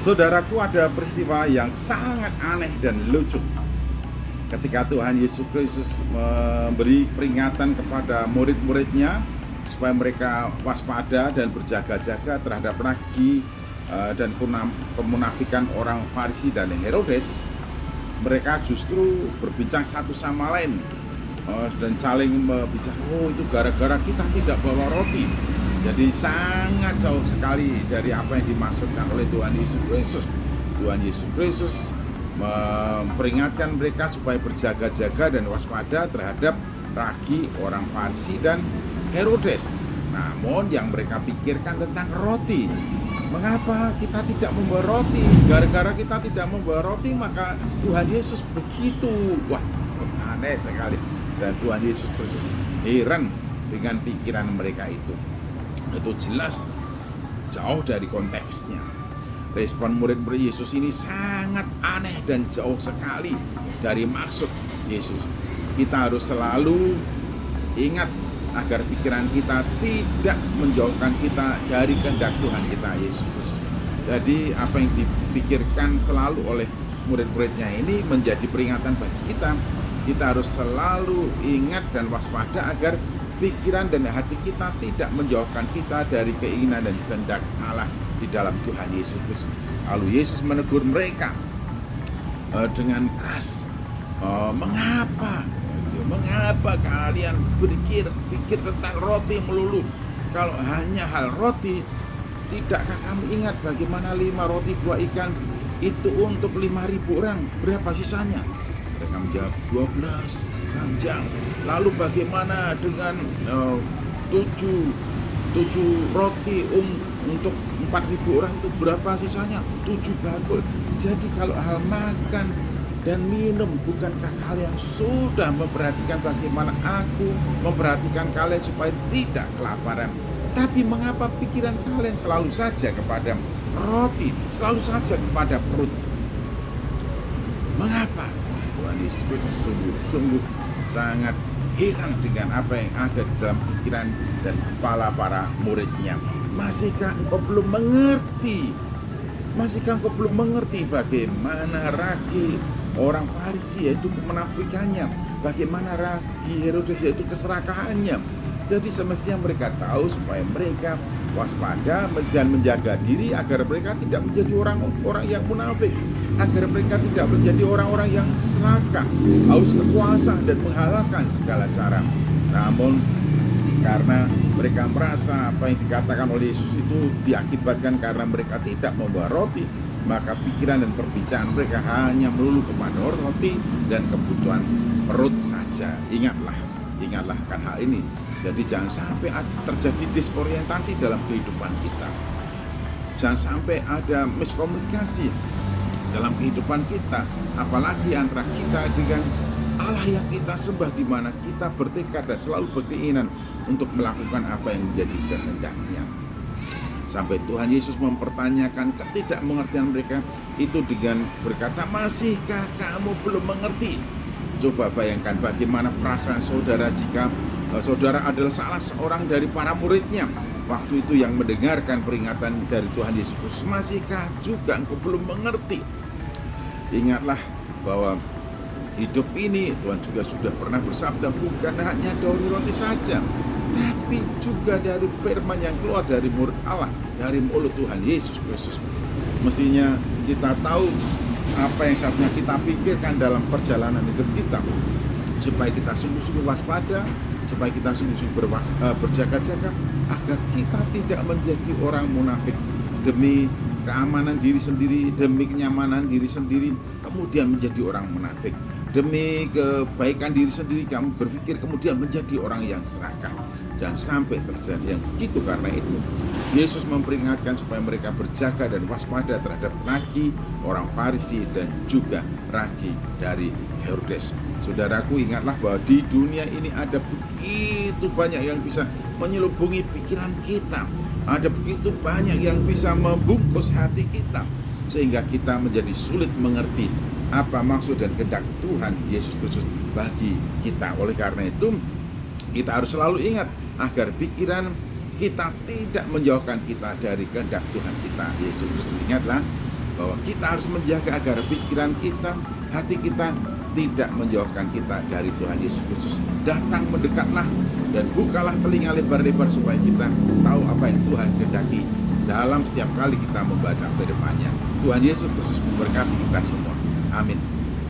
Saudaraku, ada peristiwa yang sangat aneh dan lucu ketika Tuhan Yesus Kristus memberi peringatan kepada murid-muridnya supaya mereka waspada dan berjaga-jaga terhadap ragi dan kemunafikan orang Farisi dan Herodes. Mereka justru berbincang satu sama lain dan saling berbicara, itu gara-gara kita tidak bawa roti. Jadi sangat jauh sekali dari apa yang dimaksudkan oleh Tuhan Yesus Kristus. Tuhan Yesus Kristus memperingatkan mereka supaya berjaga-jaga dan waspada terhadap ragi orang Farisi dan Herodes. Namun yang mereka pikirkan tentang roti. Mengapa kita tidak membawa roti? Gara-gara kita tidak membawa roti maka Tuhan Yesus begitu. Wah, aneh sekali. Dan Tuhan Yesus Kristus heran dengan pikiran mereka itu. Itu jelas jauh dari konteksnya. Respon murid-murid Yesus ini sangat aneh dan jauh sekali dari maksud Yesus. Kita harus selalu ingat agar pikiran kita tidak menjauhkan kita dari kehendak Tuhan kita Yesus Kristus. Jadi apa yang dipikirkan selalu oleh murid-muridnya ini menjadi peringatan bagi kita. Kita harus selalu ingat dan waspada agar pikiran dan hati kita tidak menjauhkan kita dari keinginan dan kehendak Allah di dalam Tuhan Yesus Kristus. Lalu Yesus menegur mereka dengan keras. Mengapa kalian pikir tentang roti melulu? Kalau hanya hal roti, tidakkah kamu ingat bagaimana 5 roti 2 ikan itu untuk 5.000 orang? Berapa sisanya? Mereka menjawab 12 ranjang. Lalu bagaimana dengan 7 roti untuk 4.000 orang itu berapa sisanya? 7 bakul. Jadi kalau hal makan dan minum, bukankah kalian sudah memperhatikan bagaimana aku memperhatikan kalian supaya tidak kelaparan? Tapi mengapa pikiran kalian selalu saja kepada roti, selalu saja kepada perut? Mengapa? Tuhan Yesus sungguh sangat heran dengan apa yang ada di dalam pikiran dan kepala para muridnya. Masihkah engkau belum mengerti? Masihkah engkau belum mengerti bagaimana ragi orang Farisi yaitu kemunafikannya, bagaimana ragi Herodes yaitu keserakahannya? Jadi semestinya mereka tahu supaya mereka waspada dan menjaga diri agar mereka tidak menjadi orang-orang yang munafik, agar mereka tidak menjadi orang-orang yang serakah, haus kekuasaan dan menghalalkan segala cara. Namun karena mereka merasa apa yang dikatakan oleh Yesus itu diakibatkan karena mereka tidak membawa roti, maka pikiran dan perbincangan mereka hanya melulu kepada roti dan kebutuhan perut saja. Ingatlah akan hal ini. Jadi jangan sampai terjadi disorientasi dalam kehidupan kita. Jangan sampai ada miskomunikasi dalam kehidupan kita, apalagi antara kita dengan Allah yang kita sembah, di mana kita bertekad dan selalu berkeinginan untuk melakukan apa yang menjadi kehendak-Nya. Sampai Tuhan Yesus mempertanyakan ketidakmengertian mereka itu dengan berkata, masihkah kamu belum mengerti? Coba bayangkan bagaimana perasaan saudara jika saudara adalah salah seorang dari para muridnya waktu itu yang mendengarkan peringatan dari Tuhan Yesus Kristus. Masihkah juga engkau belum mengerti? Ingatlah bahwa hidup ini Tuhan juga sudah pernah bersabda, bukan hanya dari roti saja, tapi juga dari firman yang keluar dari murid Allah, dari mulut Tuhan Yesus Kristus. Mestinya kita tahu apa yang seharusnya kita pikirkan dalam perjalanan hidup kita, supaya kita sungguh-sungguh waspada, supaya kita sungguh-sungguh berjaga-jaga, agar kita tidak menjadi orang munafik demi keamanan diri sendiri, demi kenyamanan diri sendiri, kemudian menjadi orang munafik. Demi kebaikan diri sendiri, kamu berpikir kemudian menjadi orang yang serakah. Jangan sampai terjadi yang begitu. Karena itu Yesus memperingatkan supaya mereka berjaga dan waspada terhadap ragi orang Farisi dan juga ragi dari Herodes. Saudaraku, ingatlah bahwa di dunia ini ada begitu banyak yang bisa menyelubungi pikiran kita. Ada begitu banyak yang bisa membungkus hati kita, sehingga kita menjadi sulit mengerti apa maksud dan kehendak Tuhan Yesus Kristus bagi kita. Oleh karena itu, kita harus selalu ingat agar pikiran kita tidak menjauhkan kita dari kehendak Tuhan kita Yesus Kristus. Ingatlah bahwa kita harus menjaga agar pikiran kita, hati kita tidak menjauhkan kita dari Tuhan Yesus Kristus. Datang mendekatlah dan bukalah telinga lebar-lebar supaya kita tahu apa yang Tuhan kehendaki dalam setiap kali kita membaca firman-Nya. Tuhan Yesus Kristus memberkati kita semua. Amin.